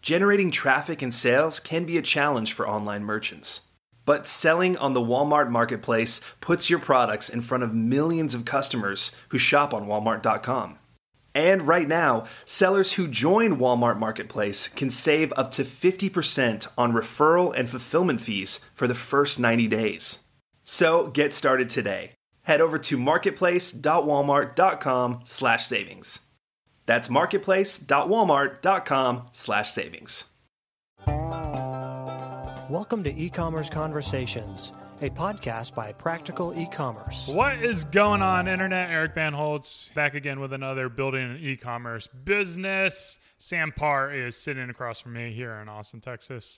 Generating traffic and sales can be a challenge for online merchants. But selling on the Walmart Marketplace puts your products in front of millions of customers who shop on Walmart.com. And right now, sellers who join Walmart Marketplace can save up to 50% on referral and fulfillment fees for the first 90 days. So get started today. Head over to marketplace.walmart.com/savings. That's marketplace.walmart.com/savings. Welcome to E-Commerce Conversations, a podcast by Practical E-Commerce. What is going on, Internet? Eric Van Holtz back again with another building an e-commerce business. Sam Parr is sitting across from me here in Austin, Texas.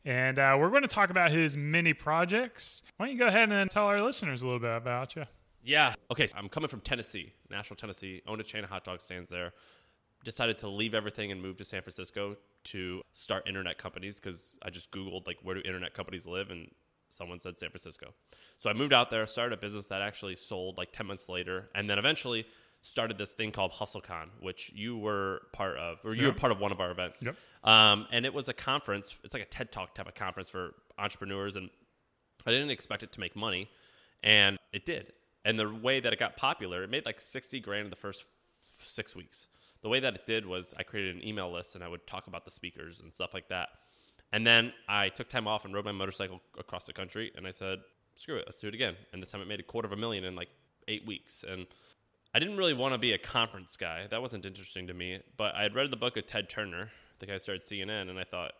And we're going to talk about his mini projects. Why don't you go ahead and tell our listeners a little bit about you? Yeah. Okay. So I'm coming from Tennessee, Nashville, Tennessee. Own a chain of hot dog stands there. Decided to leave everything and move to San Francisco to start internet companies because I just Googled, like, where do internet companies live? And someone said San Francisco. So I moved out there, started a business that actually sold like 10 months later, and then eventually started this thing called HustleCon, which you were part of, or you were part of one of our events. Yep. And it was a conference. It's like a TED Talk type of conference for entrepreneurs, and I didn't expect it to make money, and it did. And the way that it got popular, it made like $60,000 in the first 6 weeks. The way that it did was I created an email list and I would talk about the speakers and stuff like that. And then I took time off and rode my motorcycle across the country, and I said, screw it, let's do it again. And this time it made $250,000 in like 8 weeks. And I didn't really want to be a conference guy. That wasn't interesting to me. But I had read the book of Ted Turner, the guy who started CNN, and I thought,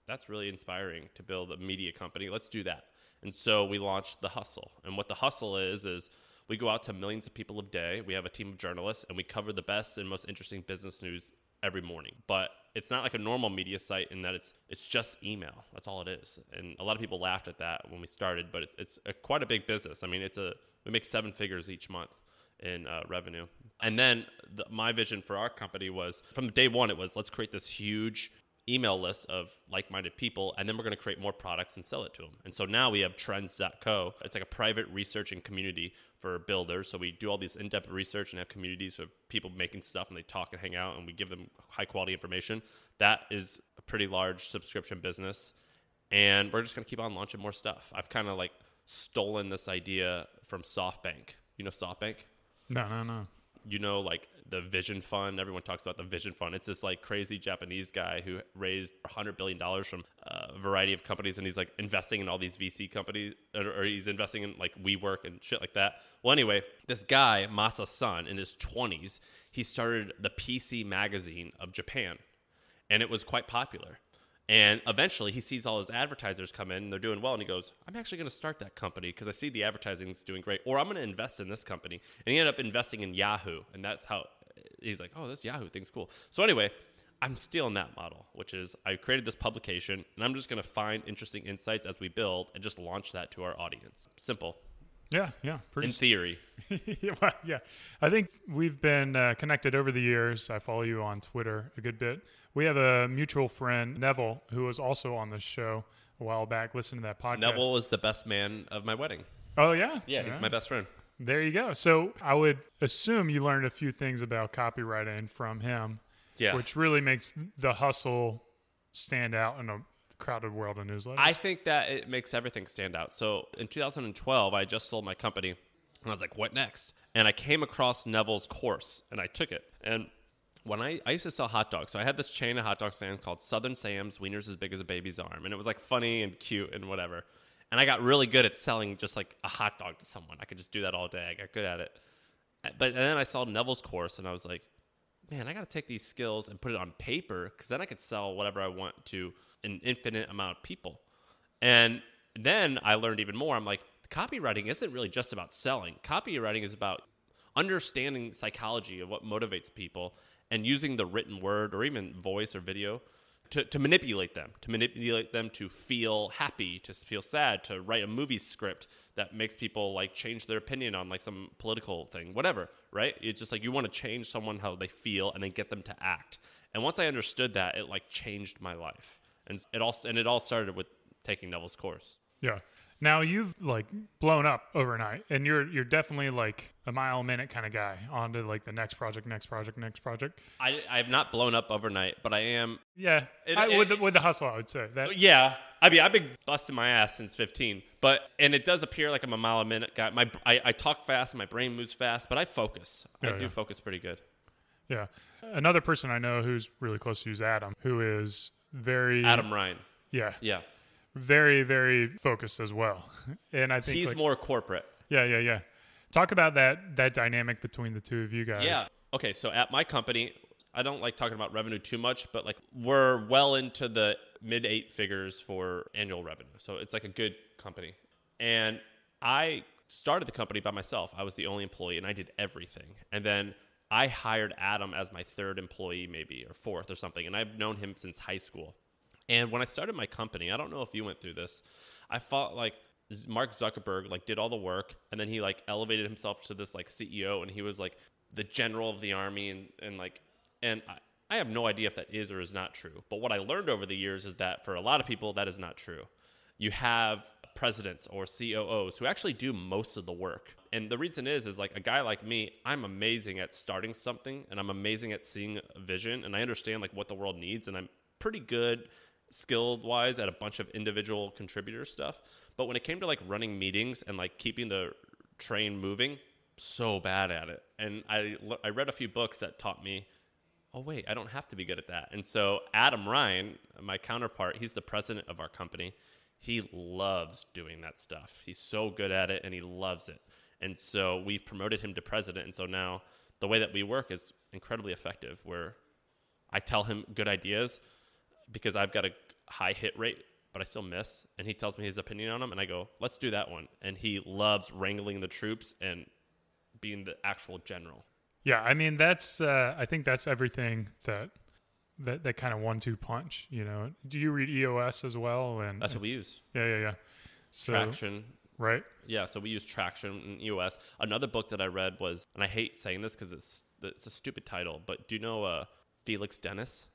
that's really inspiring to build a media company. Let's do that. And so we launched The Hustle. And what The Hustle is we go out to millions of people a day. We have a team of journalists, and we cover the best and most interesting business news every morning. But it's not like a normal media site in that it's just email. That's all it is. And a lot of people laughed at that when we started, but it's quite a big business. I mean, we make 7 figures each month in revenue. And then my vision for our company was, from day one, it was, let's create this huge email list of like-minded people, and then we're going to create more products and sell it to them. And so now we have Trends.co. It's like a private research and community for builders. So we do all these in-depth research and have communities of people making stuff, and they talk and hang out, and we give them high-quality information. That is a pretty large subscription business, and we're just going to keep on launching more stuff. I've kind of like stolen this idea from SoftBank. You know SoftBank? No. You know, like the Vision Fund. Everyone talks about the Vision Fund. It's this like crazy Japanese guy who raised $100 billion from a variety of companies, and he's like investing in all these VC companies, or he's investing in like WeWork and shit like that. Well, anyway, this guy, Masa Son, in his 20s, he started the PC magazine of Japan, and it was quite popular. And eventually he sees all his advertisers come in and they're doing well. And he goes, I'm actually going to start that company because I see the advertising is doing great. Or I'm going to invest in this company. And he ended up investing in Yahoo. And that's how he's like, oh, this Yahoo thing's cool. So anyway, I'm stealing that model, which is I created this publication and I'm just going to find interesting insights as we build and just launch that to our audience. Simple. Yeah. In theory. Yeah. I think we've been connected over the years. I follow you on Twitter a good bit. We have a mutual friend, Neville, who was also on this show a while back. Listen to that podcast. Neville is the best man of my wedding. Oh, yeah? Yeah, he's my best friend. There you go. So I would assume you learned a few things about copywriting from him, which really makes The Hustle stand out in a crowded world of newsletters. I think that it makes everything stand out. So in 2012, I just sold my company, and I was like, what next? And I came across Neville's course, and I took it. And when I used to sell hot dogs, so I had this chain of hot dog stands called Southern Sam's, wieners as big as a baby's arm. And it was like funny and cute and whatever. And I got really good at selling just like a hot dog to someone. I could just do that all day. I got good at it. But then I saw Neville's course, and I was like, man, I got to take these skills and put it on paper, because then I could sell whatever I want to an infinite amount of people. And then I learned even more. I'm like, copywriting isn't really just about selling. Copywriting is about understanding psychology of what motivates people and using the written word or even voice or video to manipulate them to feel happy, to feel sad, to write a movie script that makes people like change their opinion on like some political thing, whatever, right? It's just like you want to change someone how they feel and then get them to act. And once I understood that, it like changed my life. And it all started with taking Neville's course. Yeah. Now you've like blown up overnight, and you're definitely like a mile a minute kind of guy. On to like the next project. I have not blown up overnight, but I am. Yeah, with the hustle, I would say that. Yeah, I mean, I've been busting my ass since 15, and it does appear like I'm a mile a minute guy. I talk fast, and my brain moves fast, but I focus. I do focus pretty good. Yeah, another person I know who's really close to you is Adam, who is Adam Ryan. Yeah. Very, very focused as well. And I think he's more corporate. Yeah. Talk about that dynamic between the two of you guys. Yeah. Okay, so at my company, I don't like talking about revenue too much, but like we're well into the mid 8 figures for annual revenue. So it's like a good company. And I started the company by myself. I was the only employee and I did everything. And then I hired Adam as my 3rd employee maybe, or 4th or something. And I've known him since high school. And when I started my company, I don't know if you went through this. I thought like Mark Zuckerberg like did all the work, and then he like elevated himself to this like CEO, and he was like the general of the army, and I have no idea if that is or is not true. But what I learned over the years is that for a lot of people, that is not true. You have presidents or COOs who actually do most of the work. And the reason is like a guy like me, I'm amazing at starting something, and I'm amazing at seeing a vision, and I understand like what the world needs, and I'm pretty good skilled wise at a bunch of individual contributor stuff. But when it came to like running meetings and like keeping the train moving, so bad at it. And I read a few books that taught me, oh wait, I don't have to be good at that. And so Adam Ryan, my counterpart, he's the president of our company. He loves doing that stuff. He's so good at it and he loves it. And so we promoted him to president. And so now the way that we work is incredibly effective, where I tell him good ideas because I've got a high hit rate, but I still miss. And he tells me his opinion on them, and I go, let's do that one. And he loves wrangling the troops and being the actual general. Yeah, I mean, that's I think that's everything that kind of 1-2 punch, you know. Do you read EOS as well? And that's what we use. Yeah. So, Traction. Right? Yeah, so we use Traction in EOS. Another book that I read was, and I hate saying this because it's a stupid title, but do you know Felix Dennis?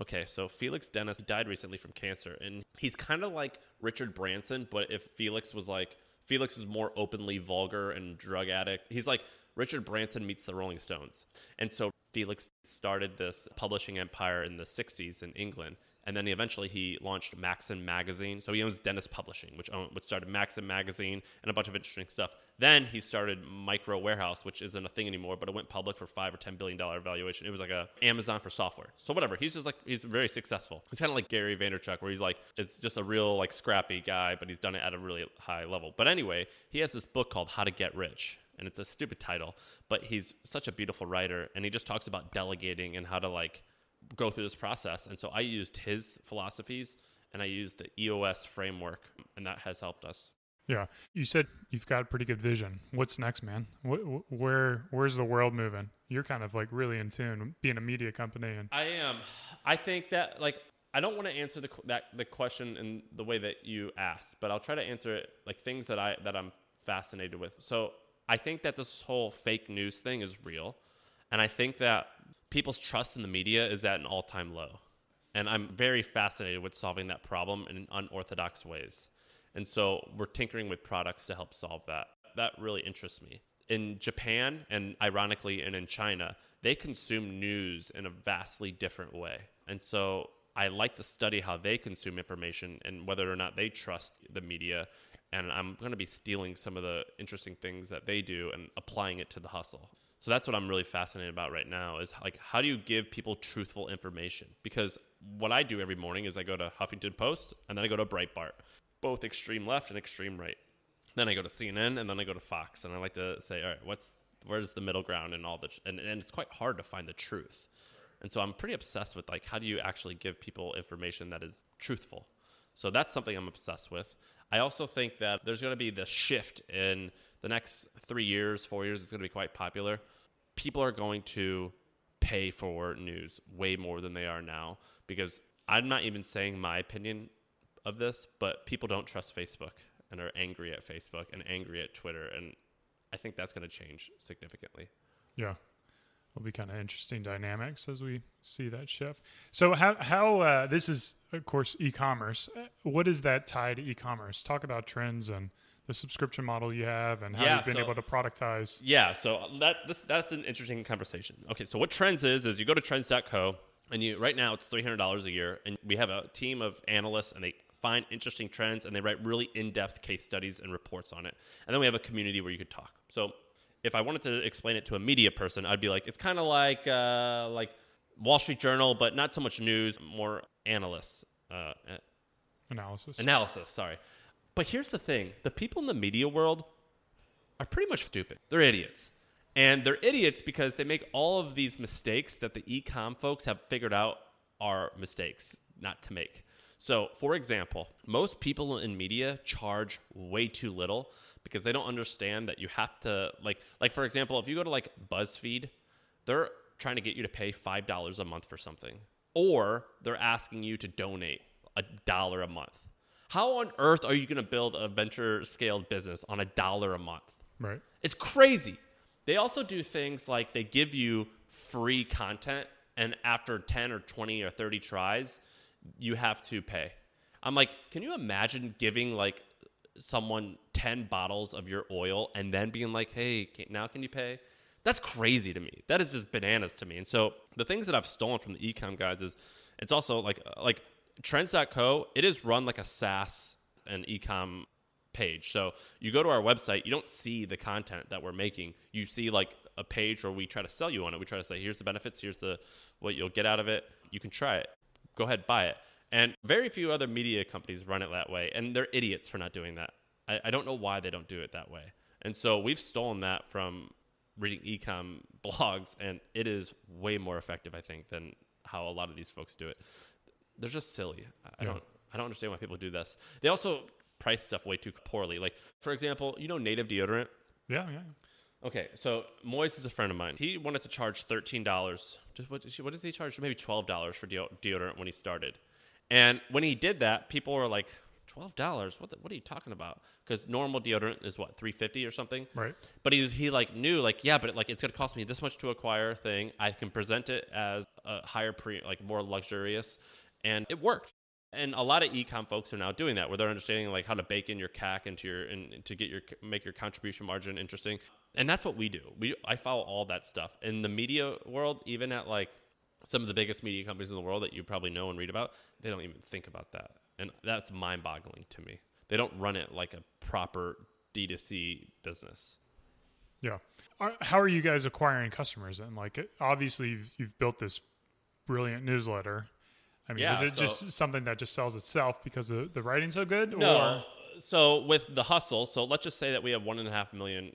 Okay, so Felix Dennis died recently from cancer, and he's kind of like Richard Branson, but if Felix is more openly vulgar and drug addict. He's like Richard Branson meets the Rolling Stones. And so Felix started this publishing empire in the 60s in England, and then eventually he launched Maxim Magazine. So he owns Dennis Publishing, which started Maxim Magazine and a bunch of interesting stuff. Then he started Micro Warehouse, which isn't a thing anymore, but it went public for $5 or $10 billion valuation. It was like a Amazon for software. So whatever. He's very successful. It's kind of like Gary Vaynerchuk, where is just a real like scrappy guy, but he's done it at a really high level. But anyway, he has this book called How to Get Rich. And it's a stupid title, but he's such a beautiful writer, and he just talks about delegating and how to like go through this process. And so I used his philosophies, and I used the EOS framework, and that has helped us. Yeah. You said you've got a pretty good vision. What's next, man? Where's the world moving? You're kind of like really in tune, being a media company. And I am. I think that like, I don't want to answer the question in the way that you asked, but I'll try to answer it like things that I'm fascinated with. So I think that this whole fake news thing is real. And I think that people's trust in the media is at an all-time low. And I'm very fascinated with solving that problem in unorthodox ways. And so we're tinkering with products to help solve that. That really interests me. In Japan, and ironically, and in China, they consume news in a vastly different way. And so I like to study how they consume information and whether or not they trust the media. And I'm going to be stealing some of the interesting things that they do and applying it to the hustle. So that's what I'm really fascinated about right now is like, how do you give people truthful information? Because what I do every morning is I go to Huffington Post and then I go to Breitbart, both extreme left and extreme right. Then I go to CNN and then I go to Fox. And I like to say, all right, where's the middle ground and all that? And it's quite hard to find the truth. And so I'm pretty obsessed with like, how do you actually give people information that is truthful? So that's something I'm obsessed with. I also think that there's going to be the shift in the next 3 years, 4 years. It's going to be quite popular. People are going to pay for news way more than they are now, because I'm not even saying my opinion of this, but people don't trust Facebook and are angry at Facebook and angry at Twitter. And I think that's going to change significantly. Yeah. will be kind of interesting dynamics as we see that shift. So how this is, of course, e-commerce. What is that tie to e-commerce? Talk about Trends and the subscription model you have and how you've been able to productize. Yeah, so that's an interesting conversation. Okay, so what Trends is you go to trends.co, and right now it's $300 a year, and we have a team of analysts, and they find interesting trends, and they write really in-depth case studies and reports on it. And then we have a community where you could talk. So if I wanted to explain it to a media person, I'd be like, it's kind of like Wall Street Journal, but not so much news, more analysts. Analysis, sorry. But here's the thing. The people in the media world are pretty much stupid. They're idiots. And they're idiots because they make all of these mistakes that the e-com folks have figured out are mistakes not to make. So, for example, most people in media charge way too little because they don't understand that you have to, like for example, if you go to like BuzzFeed, they're trying to get you to pay $5 a month for something, or they're asking you to donate $1 a month. How on earth are you going to build a venture-scaled business on $1 a month? Right. It's crazy. They also do things like they give you free content, and after 10 or 20 or 30 tries, you have to pay. I'm like, can you imagine giving like someone 10 bottles of your oil and then being like, hey, now can you pay? That's crazy to me. That is just bananas to me. And so the things that I've stolen from the e-com guys is it's also like Trends.co, it is run like a SaaS and e-com page. So you go to our website, you don't see the content that we're making. You see like a page where we try to sell you on it. We try to say, here's the benefits, here's what you'll get out of it. You can try it. Go ahead, buy it. And very few other media companies run it that way. And they're idiots for not doing that. I don't know why they don't do it that way. And so we've stolen that from reading e-com blogs, and it is way more effective, I think, than how a lot of these folks do it. They're just silly. I don't understand why people do this. They also price stuff way too poorly. Like, for example, Native deodorant? Yeah. Okay, so Moise is a friend of mine. He wanted to charge $13. What does he charge? Maybe $12 for deodorant when he started. And when he did that, people were like, $12? What are you talking about? Because normal deodorant is what, $3.50 or something? Right. But he knew yeah, but it's going to cost me this much to acquire thing. I can present it as a higher more luxurious, and it worked. And a lot of e-com folks are now doing that, where they're understanding like how to bake in your CAC and to make your contribution margin interesting. And that's what we do. I follow all that stuff. In the media world, even at like some of the biggest media companies in the world that you probably know and read about, they don't even think about that. And that's mind-boggling to me. They don't run it like a proper D2C business. Yeah. How are you guys acquiring customers? And like, obviously you've built this brilliant newsletter. I mean, is it just something that just sells itself because the writing's so good? No. Or? So with the hustle, so let's just say that we have 1.5 million.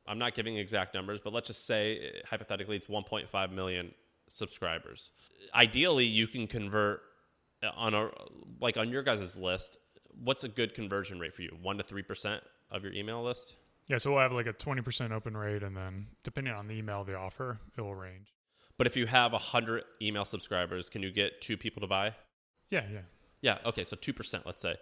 I'm not giving exact numbers, but let's just say hypothetically it's 1.5 million subscribers. Ideally, you can convert on your guys' list. What's a good conversion rate for you? 1 to 3% of your email list? Yeah, so we'll have like a 20% open rate, and then depending on the email they offer, it will range. But if you have 100 email subscribers, can you get 2 people to buy? Yeah. Yeah, okay, so 2%, let's say.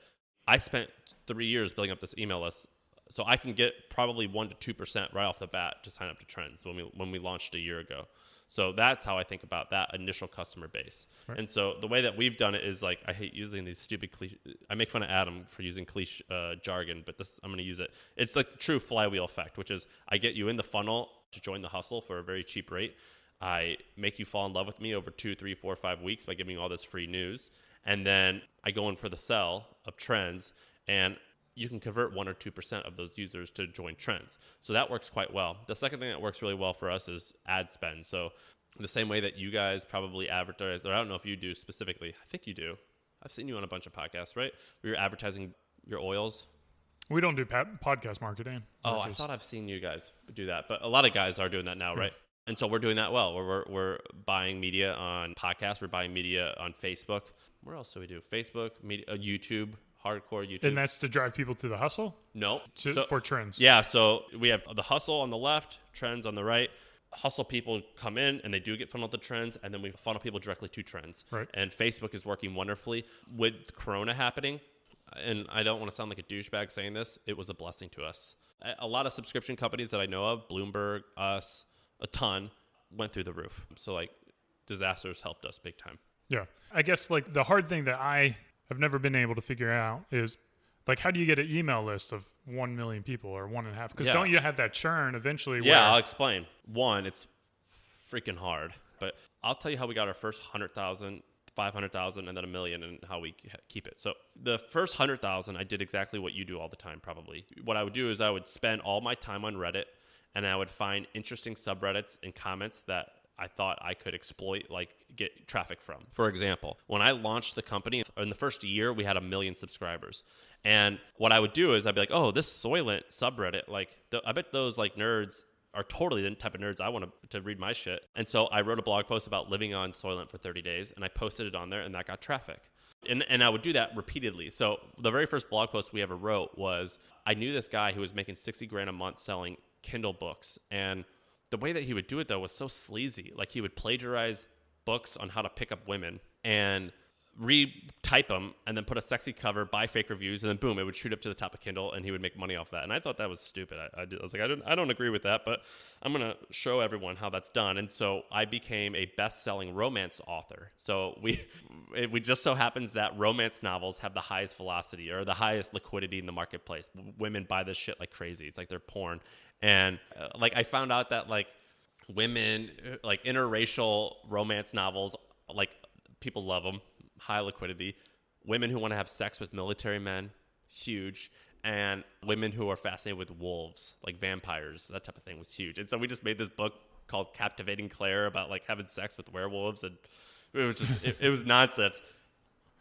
I spent 3 years building up this email list, so I can get probably 1 to 2% right off the bat to sign up to Trends when we launched a year ago. So that's how I think about that initial customer base. Right. And so the way that we've done it is like, I hate using these stupid I make fun of Adam for using cliche jargon, but I'm going to use it. It's like the true flywheel effect, which is I get you in the funnel to join the hustle for a very cheap rate. I make you fall in love with me over 2, 3, 4, 5 weeks by giving you all this free news. And then I go in for the sell of Trends, and you can convert 1 or 2% of those users to join Trends. So that works quite well. The second thing that works really well for us is ad spend. So the same way that you guys probably advertise, or I don't know if you do specifically, I think you do. I've seen you on a bunch of podcasts, right? Where you're advertising your oils. We don't do podcast marketing. Oh, I thought I've seen you guys do that. But a lot of guys are doing that now, right? And so we're doing that well. We're buying media on podcasts. We're buying media on Facebook. Where else do we do? Facebook, media, YouTube, hardcore YouTube. And that's to drive people to the hustle? No. For Trends. Yeah, so we have the hustle on the left, Trends on the right. Hustle people come in and they do get funneled to Trends, and then we funnel people directly to Trends. Right. And Facebook is working wonderfully. With Corona happening, and I don't want to sound like a douchebag saying this, it was a blessing to us. A lot of subscription companies that I know of, Bloomberg, us, a ton, went through the roof. So like disasters helped us big time. Yeah. I guess like the hard thing that I have never been able to figure out is like, how do you get an email list of 1 million people or 1.5? Because don't you have that churn eventually? Yeah, I'll explain. One, it's freaking hard. But I'll tell you how we got our first 100,000, 500,000, and then 1 million, and how we keep it. So the first 100,000, I did exactly what you do all the time, probably. What I would do is I would spend all my time on Reddit, and I would find interesting subreddits and comments that I thought I could exploit, like get traffic from. For example, when I launched the company, in the first year, we had 1 million subscribers. And what I would do is I'd be like, oh, this Soylent subreddit, like I bet those like nerds are totally the type of nerds I want to read my shit. And so I wrote a blog post about living on Soylent for 30 days, and I posted it on there, and that got traffic. And I would do that repeatedly. So the very first blog post we ever wrote was, I knew this guy who was making 60 grand a month selling Kindle books, and the way that he would do it, though, was so sleazy. Like, he would plagiarize books on how to pick up women and retype them and then put a sexy cover, buy fake reviews, and then boom, it would shoot up to the top of Kindle, and he would make money off that. And I thought that was stupid. I was like, I don't agree with that, but I'm going to show everyone how that's done. And so I became a best-selling romance author. So it just so happens that romance novels have the highest velocity or the highest liquidity in the marketplace. Women buy this shit like crazy. It's like they're porn. And like I found out that like women, like interracial romance novels, like people love them, high liquidity. Women who want to have sex with military men, huge. And women who are fascinated with wolves, like vampires, that type of thing was huge. And so we just made this book called Captivating Claire about like having sex with werewolves, and it was just it was nonsense.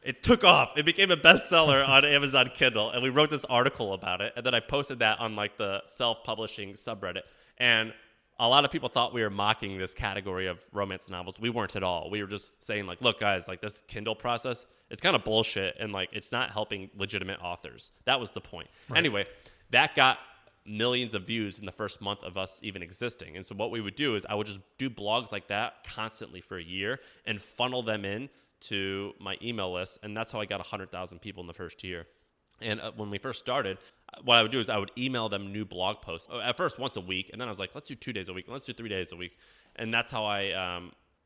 It took off. It became a bestseller on Amazon Kindle, and we wrote this article about it, and then I posted that on like the self-publishing subreddit. And a lot of people thought we were mocking this category of romance novels. We weren't at all. We were just saying like, look, guys, like this Kindle process, it's kind of bullshit, and like it's not helping legitimate authors. That was the point. Right. Anyway, that got millions of views in the first month of us even existing. And so what we would do is I would just do blogs like that constantly for a year and funnel them in to my email list, and that's how I got 100,000 people in the first year. And when we first started, what I would do is I would email them new blog posts, at first once a week, and then I was like, let's do 2 days a week, and let's do 3 days a week. And that's how I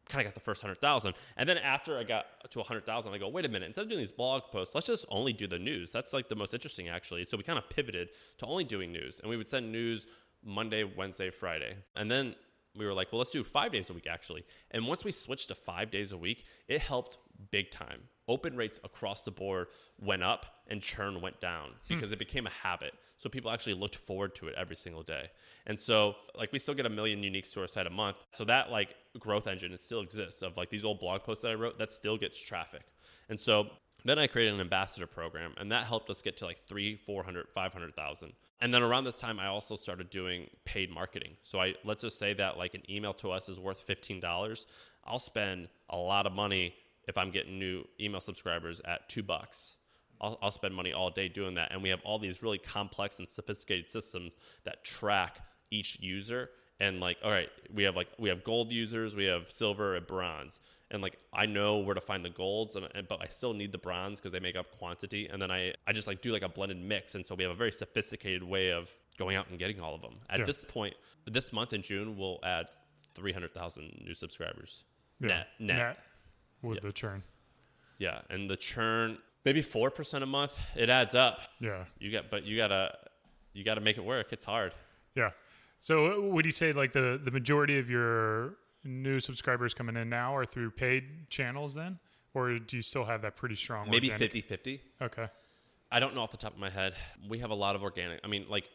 kind of got the first 100,000. And then after I got to 100,000, I go, wait a minute, instead of doing these blog posts, let's just only do the news. That's like the most interesting, actually. So we kind of pivoted to only doing news, and we would send news Monday, Wednesday, Friday. And then we were like, well, let's do 5 days a week, actually. And once we switched to 5 days a week, it helped big time. Open rates across the board went up and churn went down because it became a habit. So people actually looked forward to it every single day. And so like we still get 1 million uniques to our site a month. So that like growth engine still exists of like these old blog posts that I wrote that still gets traffic. And so then I created an ambassador program, and that helped us get to like 300, 400, 500,000. And then around this time, I also started doing paid marketing. So let's just say that like an email to us is worth $15. I'll spend a lot of money if I'm getting new email subscribers at $2. I'll spend money all day doing that. And we have all these really complex and sophisticated systems that track each user. And like, all right, we have gold users, we have silver and bronze. And like, I know where to find the golds, but I still need the bronze because they make up quantity. And then I just like do like a blended mix. And so we have a very sophisticated way of going out and getting all of them. At this point, this month in June, we'll add 300,000 new subscribers. Net. With the churn. Yeah. And the churn, maybe 4% a month. It adds up. Yeah. You gotta make it work. It's hard. Yeah. So would you say like the majority of your new subscribers coming in now are through paid channels then? Or do you still have that pretty strong Maybe organic? 50-50. Okay. I don't know off the top of my head. We have a lot of organic. I mean, like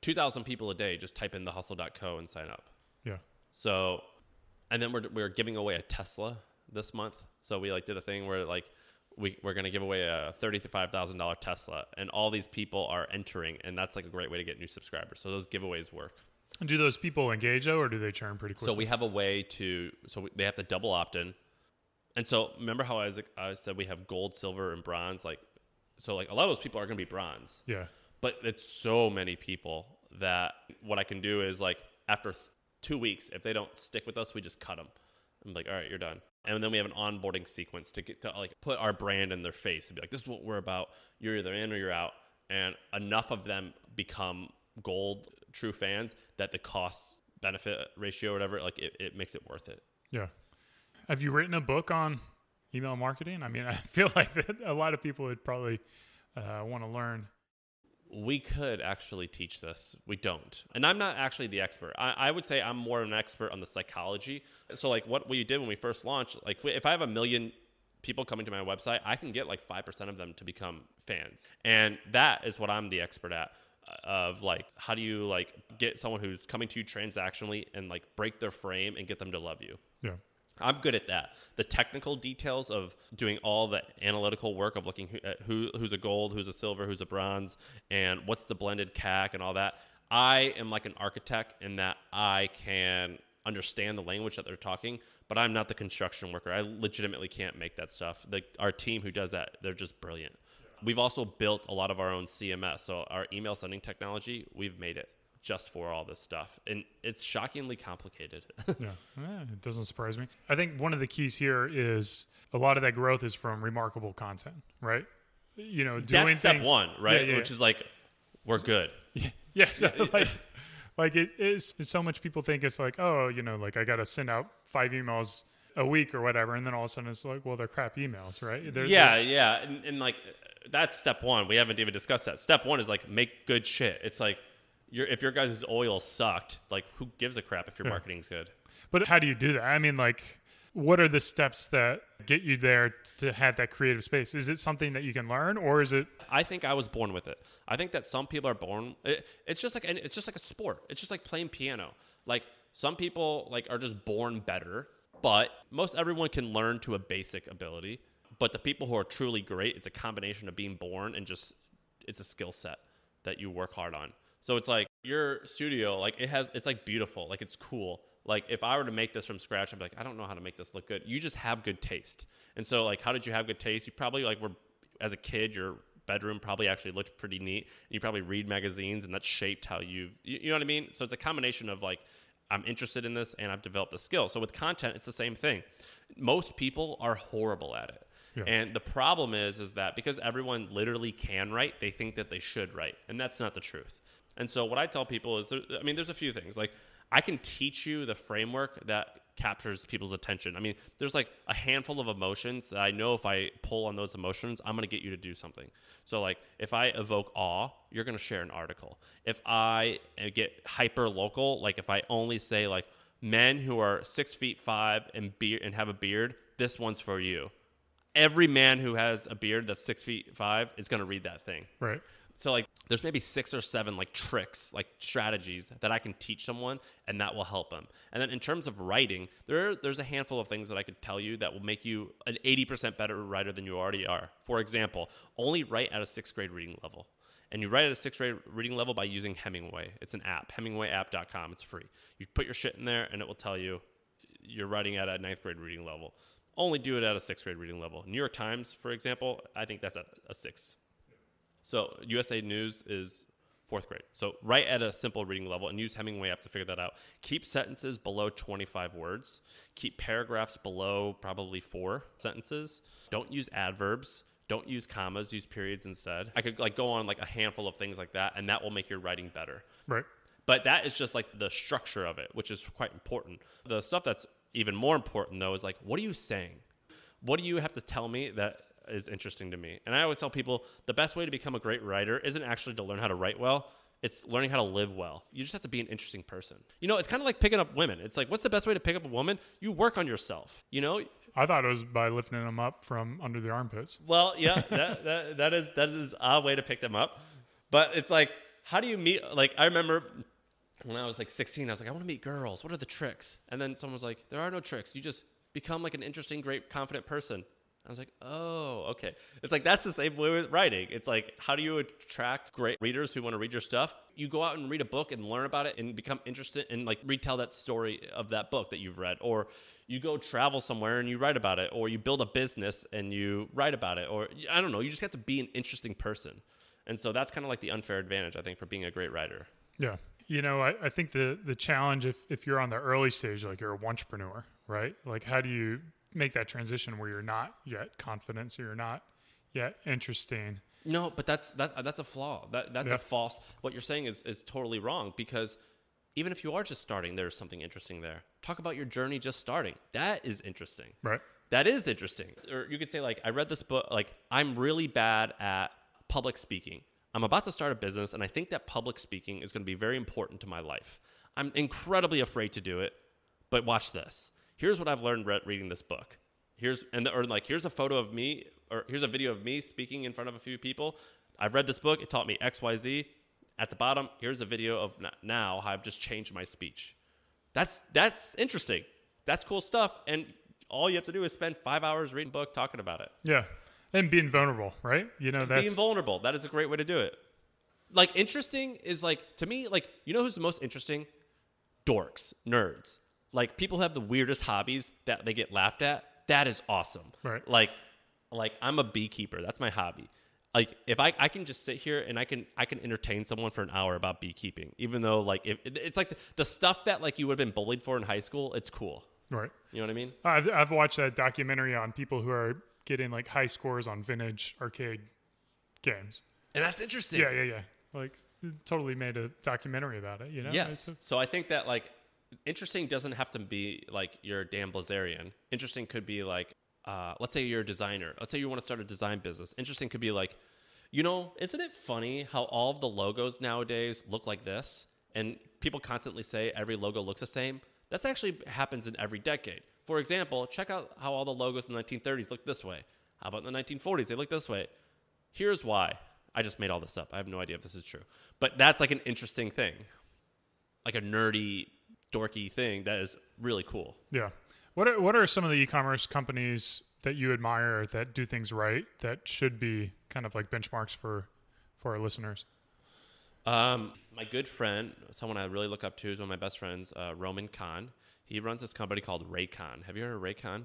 2,000 people a day just type in thehustle.co and sign up. Yeah. So, and then we're giving away a Tesla this month. So we like did a thing where like we're going to give away a $30,000 to $5,000 Tesla, and all these people are entering, and that's like a great way to get new subscribers. So those giveaways work. And do those people engage though, or do they churn pretty quickly? So we have a way they have to double opt-in. And so remember how I said we have gold, silver, and bronze? Like, so like a lot of those people are going to be bronze. Yeah. But it's so many people that what I can do is like after 2 weeks, if they don't stick with us, we just cut them. I'm like, all right, you're done. And then we have an onboarding sequence to get to like put our brand in their face and be like, this is what we're about. You're either in or you're out. And enough of them become gold true fans that the costs benefit ratio or whatever, like it makes it worth it. Yeah. Have you written a book on email marketing? I mean, I feel like that a lot of people would probably want to learn. We could actually teach this. We don't. And I'm not actually the expert. I would say I'm more an expert on the psychology. So like what we did when we first launched, like if I have 1 million people coming to my website, I can get like 5% of them to become fans. And that is what I'm the expert at, of like, how do you like get someone who's coming to you transactionally and like break their frame and get them to love you? Yeah. I'm good at that. The technical details of doing all the analytical work of looking at who's a gold, who's a silver, who's a bronze, and what's the blended CAC and all that. I am like an architect in that I can understand the language that they're talking, but I'm not the construction worker. I legitimately can't make that stuff. Our team who does that, they're just brilliant. We've also built a lot of our own CMS. So our email sending technology, we've made it just for all this stuff. And it's shockingly complicated. Yeah, it doesn't surprise me. I think one of the keys here is a lot of that growth is from remarkable content, right? You know, doing that's step things, one, right? Yeah, yeah. Which is like, we're good. Yeah, so like it is so much people think it's like, oh, you know, like I got to send out 5 emails a week or whatever. And then all of a sudden it's like, well, they're crap emails, right? Yeah. And like, that's step one. We haven't even discussed that. Step one is like, make good shit. It's like, if your guys' oil sucked, like who gives a crap if your marketing's good? But how do you do that? I mean, like, what are the steps that get you there to have that creative space? Is it something that you can learn, or is it? I think I was born with it. I think that some people are born. It's just like a sport. It's just like playing piano. Like some people like are just born better, but most everyone can learn to a basic ability. But the people who are truly great, it's a combination of being born and just it's a skill set that you work hard on. So it's like your studio, like it's like beautiful, like it's cool. Like if I were to make this from scratch, I'd be like, I don't know how to make this look good. You just have good taste. And so like, how did you have good taste? You probably like as a kid, your bedroom probably actually looked pretty neat. And you probably read magazines and that shaped how you know what I mean? So it's a combination of like, I'm interested in this and I've developed a skill. So with content, it's the same thing. Most people are horrible at it. Yeah. And the problem is that because everyone literally can write, they think that they should write. And that's not the truth. And so what I tell people is, there's a few things. Like, I can teach you the framework that captures people's attention. I mean, there's like a handful of emotions that I know if I pull on those emotions, I'm going to get you to do something. So like, if I evoke awe, you're going to share an article. If I get hyper local, like if I only say like men who are 6'5" and have a beard, this one's for you. Every man who has a beard that's 6'5" is going to read that thing. Right. So like there's maybe 6 or 7 like tricks, like strategies that I can teach someone and that will help them. And then in terms of writing, there's a handful of things that I could tell you that will make you an 80% better writer than you already are. For example, only write at a 6th grade reading level. And you write at a 6th grade reading level by using Hemingway. It's an app, HemingwayApp.com. It's free. You put your shit in there and it will tell you you're writing at a 9th grade reading level. Only do it at a 6th grade reading level. New York Times, for example, I think that's at a 6. So USA News is 4th grade. So write at a simple reading level and use Hemingway app to figure that out. Keep sentences below 25 words. Keep paragraphs below probably 4 sentences. Don't use adverbs. Don't use commas. Use periods instead. I could like go on like a handful of things like that, and that will make your writing better. Right. But that is just like the structure of it, which is quite important. The stuff that's even more important, though, is like, what are you saying? What do you have to tell me that is interesting to me? And I always tell people the best way to become a great writer isn't actually to learn how to write well. It's learning how to live well. You just have to be an interesting person. You know, it's kind of like picking up women. It's like, what's the best way to pick up a woman? You work on yourself, you know? I thought it was by lifting them up from under the armpits. Well, yeah, that is a way to pick them up. But it's like, how do you meet? Like, I remember when I was like 16, I was like, I want to meet girls. What are the tricks? And then someone was like, there are no tricks. You just become like an interesting, great, confident person. I was like, oh, okay. It's like, that's the same way with writing. It's like, how do you attract great readers who want to read your stuff? You go out and read a book and learn about it and become interested and like retell that story of that book that you've read. Or you go travel somewhere and you write about it. Or you build a business and you write about it. Or I don't know, you just have to be an interesting person. And so that's kind of like the unfair advantage, I think, for being a great writer. Yeah. You know, I think the challenge, if you're on the early stage, like you're a entrepreneur, right? Like, how do you make that transition where you're not yet confident, so you're not yet interesting? No, but that's a flaw. That's a false. What you're saying is totally wrong, because even if you are just starting, there's something interesting there. Talk about your journey just starting. That is interesting. Right. That is interesting. Or you could say, like, I read this book, like, I'm really bad at public speaking. I'm about to start a business, and I think that public speaking is going to be very important to my life. I'm incredibly afraid to do it, but watch this. Here's what I've learned reading this book. Here's a photo of me, or here's a video of me speaking in front of a few people. I've read this book. It taught me X, Y, Z. At the bottom, here's a video of now how I've just changed my speech. That's interesting. That's cool stuff. And all you have to do is spend 5 hours reading a book, talking about it. Yeah. And being vulnerable, right? That's being vulnerable. That is a great way to do it. Like, interesting is, like, to me, like, you know who's the most interesting? Dorks, nerds. Like, people who have the weirdest hobbies that they get laughed at. That is awesome. Right. Like I'm a beekeeper. That's my hobby. Like, if I can just sit here and I can entertain someone for an hour about beekeeping, even though, like, it's like the stuff that, like, you would have been bullied for in high school, it's cool. Right. You know what I mean? I've watched that documentary on people who are getting, like, high scores on vintage arcade games. And that's interesting. Yeah. Like, totally made a documentary about it, Yes. So I think that, like, interesting doesn't have to be, like, you're Dan Blazarian. Interesting could be, like, let's say you're a designer. Let's say you want to start a design business. Interesting could be like, isn't it funny how all of the logos nowadays look like this? And people constantly say every logo looks the same. That actually happens in every decade. For example, check out how all the logos in the 1930s look this way. How about in the 1940s? They look this way. Here's why. I just made all this up. I have no idea if this is true. But that's, like, an interesting thing. Like a nerdy, dorky thing that is really cool. Yeah. What are some of the e-commerce companies that you admire that do things right that should be kind of like benchmarks for our listeners? My good friend, someone I really look up to, is one of my best friends, Roman Khan. He runs this company called Raycon. Have you heard of Raycon?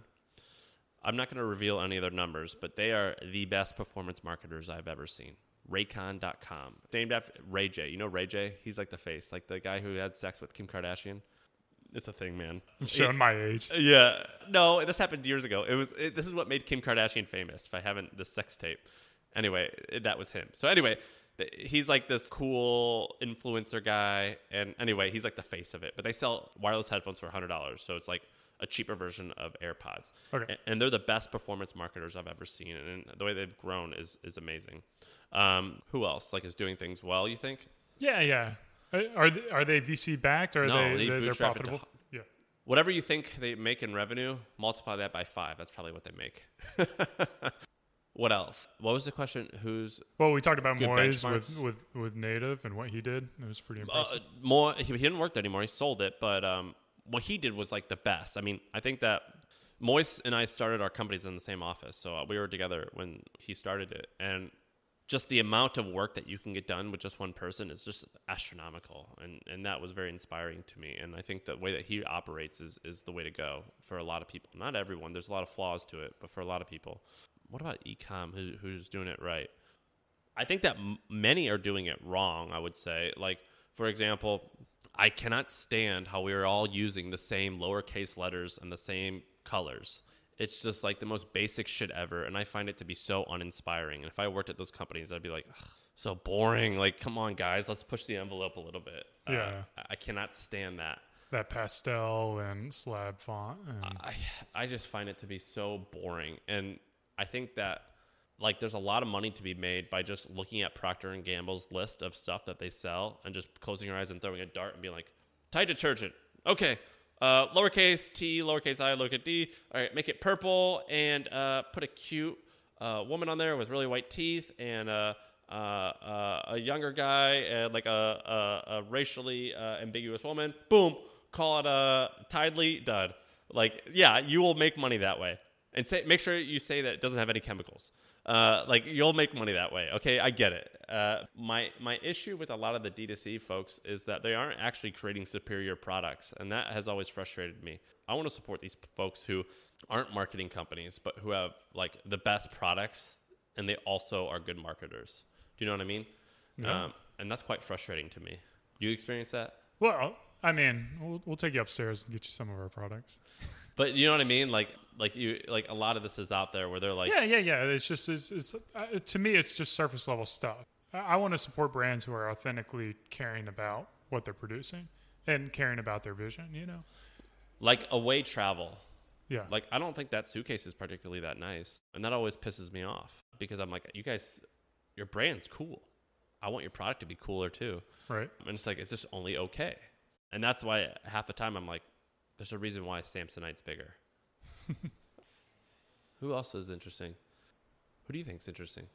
I'm not going to reveal any of their numbers, but they are the best performance marketers I've ever seen. Raycon.com. Named after Ray J. You know Ray J? He's like the face, like the guy who had sex with Kim Kardashian. It's a thing, man. I'm showing my age. Yeah. No, this happened years ago. This is what made Kim Kardashian famous. If I haven't, the sex tape. Anyway, that was him. So anyway, he's like this cool influencer guy. And anyway, he's like the face of it. But they sell wireless headphones for $100. So it's like a cheaper version of AirPods. Okay. And they're the best performance marketers I've ever seen. And the way they've grown is amazing. Who else is doing things well, you think? Yeah. Are they VC backed or No, they're profitable? Yeah. Whatever you think they make in revenue, multiply that by 5. That's probably what they make. What else? What was the question? Well, we talked about good Moise benchmarks? with Native and what he did. It was pretty impressive. He didn't work there anymore. He sold it, but what he did was, like, the best. I mean, I think that Moise and I started our companies in the same office, so we were together when he started it, and just the amount of work that you can get done with just one person is just astronomical. And that was very inspiring to me. And I think the way that he operates is the way to go for a lot of people. Not everyone. There's a lot of flaws to it, but for a lot of people. What about e-com? Who's doing it right? I think that many are doing it wrong, I would say. Like, for example, I cannot stand how we are all using the same lowercase letters and the same colors. It's just like the most basic shit ever, and I find it to be so uninspiring. And if I worked at those companies, I'd be like, so boring. Like, come on, guys, let's push the envelope a little bit. Yeah. I cannot stand that. That pastel and slab font. And I just find it to be so boring. And I think that, like, there's a lot of money to be made by just looking at Procter & Gamble's list of stuff that they sell and just closing your eyes and throwing a dart and being like, Tide detergent. Okay. Lowercase t, lowercase I, lowercase d. All right, make it purple and put a cute woman on there with really white teeth and a younger guy and like a racially ambiguous woman. Boom, call it Tidely, done. Like, yeah, you will make money that way. And make sure you say that it doesn't have any chemicals. Like, you'll make money that way. Okay, I get it. My issue with a lot of the D2C folks is that they aren't actually creating superior products, and that has always frustrated me. I want to support these folks who aren't marketing companies, but who have, like, the best products, and they also are good marketers. Do you know what I mean? Yeah. And that's quite frustrating to me. Do you experience that? Well, I mean, we'll take you upstairs and get you some of our products. But you know what I mean? Like a lot of this is out there where they're like, yeah. It's just to me, it's just surface level stuff. I want to support brands who are authentically caring about what they're producing, and caring about their vision, you know? Like away travel. Yeah. Like, I don't think that suitcase is particularly that nice. And that always pisses me off because I'm like, you guys, your brand's cool. I want your product to be cooler too. Right. And it's like, it's just only okay. And that's why half the time I'm like, there's a reason why Samsonite's bigger. Who else is interesting? Who do you think's interesting?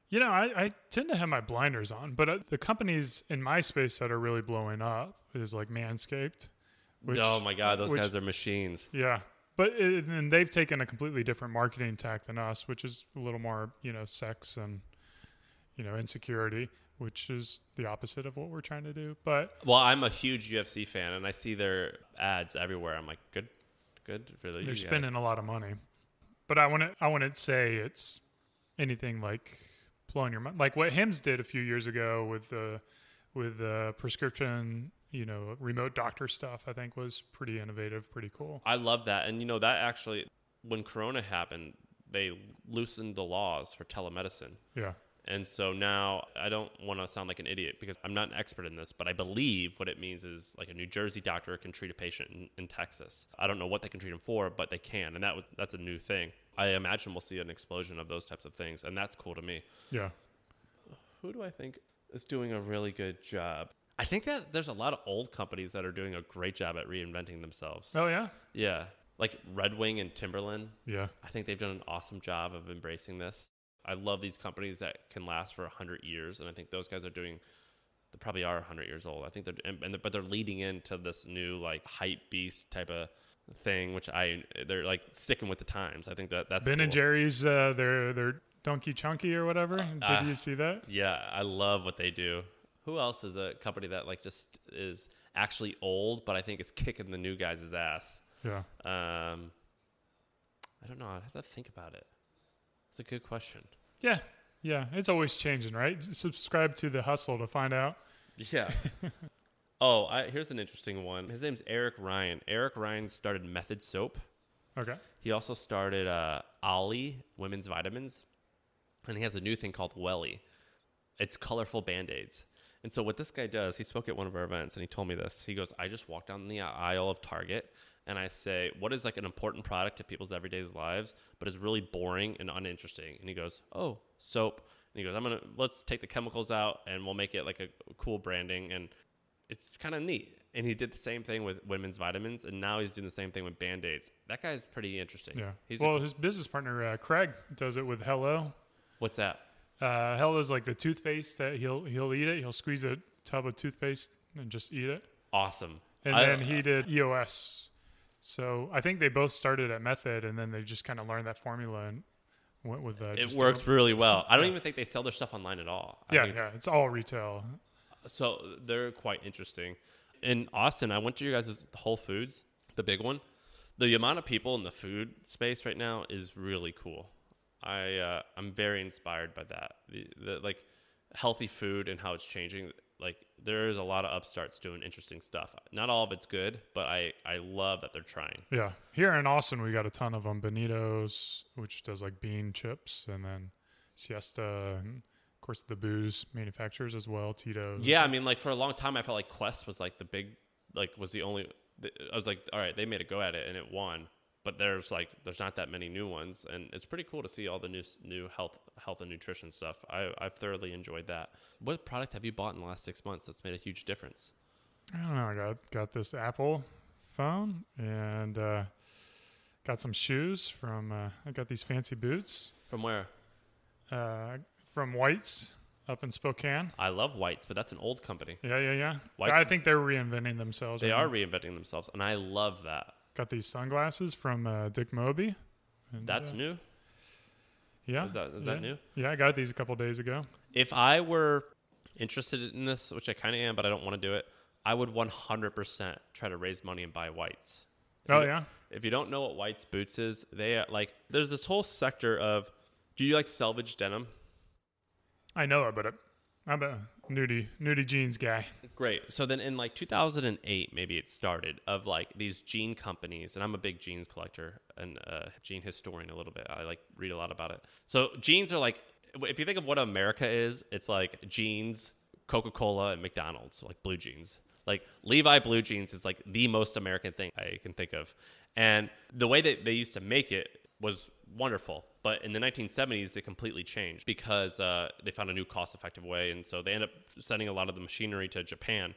You know, I tend to have my blinders on, but the companies in my space that are really blowing up is like Manscaped. Oh my God, those guys are machines. Yeah. But and they've taken a completely different marketing tack than us, which is a little more, sex and, insecurity, which is the opposite of what we're trying to do. But well, I'm a huge UFC fan, and I see their ads everywhere. I'm like, good for the. They're spending a lot of money, but I wouldn't say it's anything like blowing your mind, like what Hims did a few years ago with the prescription. Remote doctor stuff, I think was pretty innovative, pretty cool. I love that. And, that actually, when Corona happened, they loosened the laws for telemedicine. Yeah. And so now I don't want to sound like an idiot because I'm not an expert in this, but I believe what it means is like a New Jersey doctor can treat a patient in Texas. I don't know what they can treat them for, but they can. And that's a new thing. I imagine we'll see an explosion of those types of things. And that's cool to me. Yeah. Who do I think is doing a really good job? I think that there's a lot of old companies that are doing a great job at reinventing themselves. Oh, yeah? Yeah. Like Red Wing and Timberland. Yeah. I think they've done an awesome job of embracing this. I love these companies that can last for 100 years. And I think those guys they probably are 100 years old. I think but they're leading into this new like hype beast type of thing, which they're like sticking with the times. I think that's Ben cool. and Jerry's, they're Donkey Chunky or whatever. Did you see that? Yeah. I love what they do. Who else is a company that like just is actually old, but I think is kicking the new guys' ass? Yeah. I don't know. I'd have to think about it. It's a good question. Yeah. Yeah. It's always changing, right? Subscribe to The Hustle to find out. Yeah. Here's an interesting one. His name's Eric Ryan. Eric Ryan started Method Soap. Okay. He also started Ollie Women's Vitamins. And he has a new thing called Welly. It's colorful Band-Aids. And so what this guy does, he spoke at one of our events and he told me this. He goes, I just walk down the aisle of Target and I say, what is like an important product to people's everyday lives, but is really boring and uninteresting? And he goes, oh, soap. And he goes, let's take the chemicals out and we'll make it like a cool branding. And it's kind of neat. And he did the same thing with women's vitamins. And now he's doing the same thing with Band-Aids. That guy's pretty interesting. Yeah. His business partner, Craig, does it with Hello. What's that? Hello's like the toothpaste that he'll eat it. He'll squeeze a tub of toothpaste and just eat it. Awesome. And then he did EOS. So I think they both started at Method, and then they just kind of learned that formula and went with that. It works really well. I don't even think they sell their stuff online at all. It's all retail. So they're quite interesting. In Austin, I went to your guys' Whole Foods, the big one. The amount of people in the food space right now is really cool. I'm very inspired by that. The like healthy food and how it's changing. Like there is a lot of upstarts doing interesting stuff. Not all of it's good, but I love that they're trying. Yeah. Here in Austin, we got a ton of them. Benito's, which does like bean chips, and then Siesta, and of course the booze manufacturers as well, Tito's. Yeah, I mean, like for a long time, I felt like Quest was like the big, like was the only. I was like, all right, they made a go at it and it won. But there's not that many new ones, and it's pretty cool to see all the new health and nutrition stuff. I've thoroughly enjoyed that. What product have you bought in the last 6 months that's made a huge difference? I don't know. I got this Apple phone and got some shoes from. I got these fancy boots. From where? From White's up in Spokane. I love White's, but that's an old company. Yeah. White's I think they're reinventing themselves. They are reinventing themselves, and I love that. Got these sunglasses from Dick Moby. And, that's new? Yeah. Is that new? Yeah, I got these a couple days ago. If I were interested in this, which I kind of am, but I don't want to do it, I would 100% try to raise money and buy White's. If you don't know what White's Boots is, they are like, there's this whole sector of, do you like selvage denim? I know it, but I'm a nudie jeans guy. Great. So then in like 2008, maybe it started, of like these jean companies, and I'm a big jeans collector and jean historian a little bit. I like read a lot about it. So jeans are like, if you think of what America is, it's like jeans, Coca-Cola, and McDonald's, like blue jeans. Like Levi blue jeans is like the most American thing I can think of. And the way that they used to make it was wonderful. But in the 1970s, it completely changed because they found a new cost-effective way. And so they ended up sending a lot of the machinery to Japan.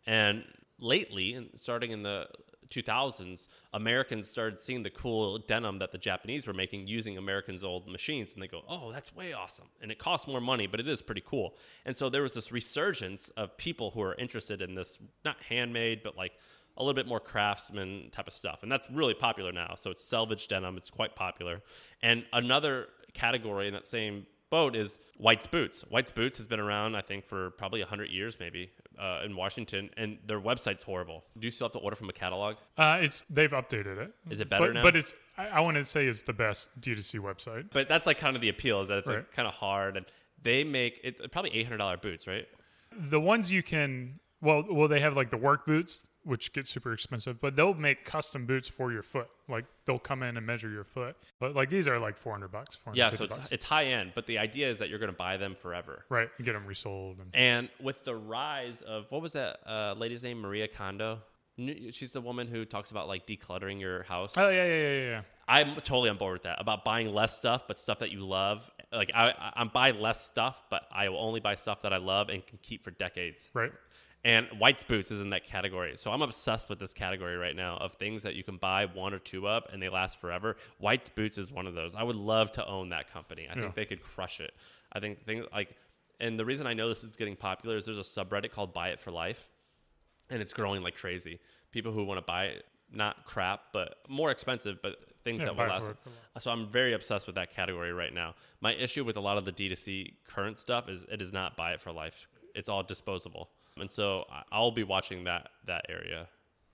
And lately, and starting in the 2000s, Americans started seeing the cool denim that the Japanese were making using Americans' old machines. And they go, oh, that's way awesome. And it costs more money, but it is pretty cool. And so there was this resurgence of people who are interested in this, not handmade, but like a little bit more craftsman type of stuff. And that's really popular now. So it's selvage denim. It's quite popular. And another category in that same boat is White's Boots. White's Boots has been around, I think, for probably 100 years maybe in Washington, and their website's horrible. Do you still have to order from a catalog? They've updated it. Is it better now? But I want to say it's the best D2C website. But that's like kind of the appeal, is that it's Right. like kind of hard, and they make it probably $800 boots, right? The ones you can, well, they have like the work boots, which get super expensive, but they'll make custom boots for your foot. Like they'll come in and measure your foot. But like these are like $400, Yeah, so $450. it's high end, but the idea is that you're going to buy them forever. Right, and get them resold. And with the rise of, what was that lady's name? Maria Kondo? She's the woman who talks about like decluttering your house. Oh, yeah. I'm totally on board with that, about buying less stuff, but stuff that you love. Like I buy less stuff, but I will only buy stuff that I love and can keep for decades. Right. And White's Boots is in that category. So I'm obsessed with this category right now of things that you can buy one or two of and they last forever. White's Boots is one of those. I would love to own that company. I think they could crush it. I think things like, and the reason I know this is getting popular is there's a subreddit called Buy It for Life, and it's growing like crazy. People who want to buy it, not crap, but more expensive, but things that will last. So I'm very obsessed with that category right now. My issue with a lot of the D2C current stuff is it is not Buy It for Life. It's all disposable. And so I'll be watching that area.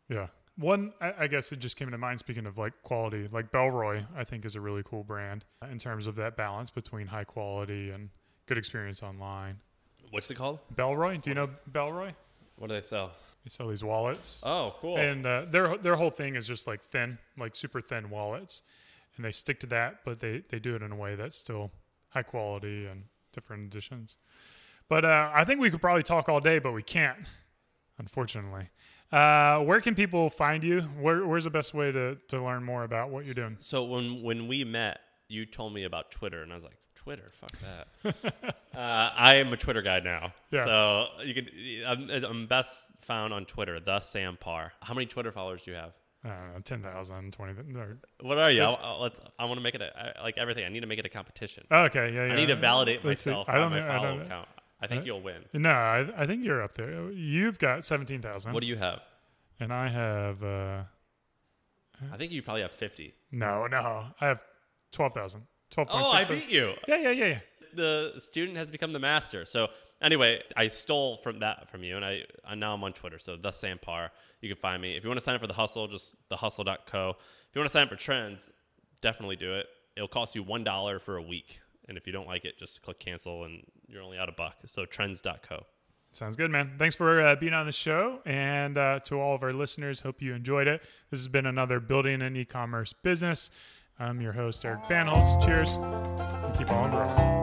Yeah. One, I guess it just came to mind, speaking of like quality, like Belroy, I think is a really cool brand in terms of that balance between high quality and good experience online. What's it called? Belroy? Do you know Belroy? What do they sell? They sell these wallets. Oh, cool. And their whole thing is just like thin, like super thin wallets. And they stick to that, but they do it in a way that's still high quality and different editions. But I think we could probably talk all day, but we can't, unfortunately. Where can people find you? Where's the best way to learn more about what you're doing? So when we met, you told me about Twitter, and I was like, Twitter, fuck that. I am a Twitter guy now. Yeah. So I'm best found on Twitter, the Sam Parr. How many Twitter followers do you have? 10,000, 20,000. What are you? I want to make it like everything. I need to make it a competition. Oh, okay, yeah. I need to validate myself by my follow count. I think you'll win. No, I think you're up there. You've got 17,000. What do you have? And I have... I think you probably have 50. No. I have 12,000. 12.6. Oh, I beat you. Yeah. The student has become the master. So anyway, I stole from you, and now I'm on Twitter. So the Sam Parr. You can find me. If you want to sign up for The Hustle, just thehustle.co. If you want to sign up for Trends, definitely do it. It'll cost you $1 for a week. And if you don't like it, just click cancel, and you're only out $1. So trends.co. Sounds good, man. Thanks for being on the show. And to all of our listeners, hope you enjoyed it. This has been another Building an E-Commerce Business. I'm your host, Eric Banholz. Cheers, and keep on growing.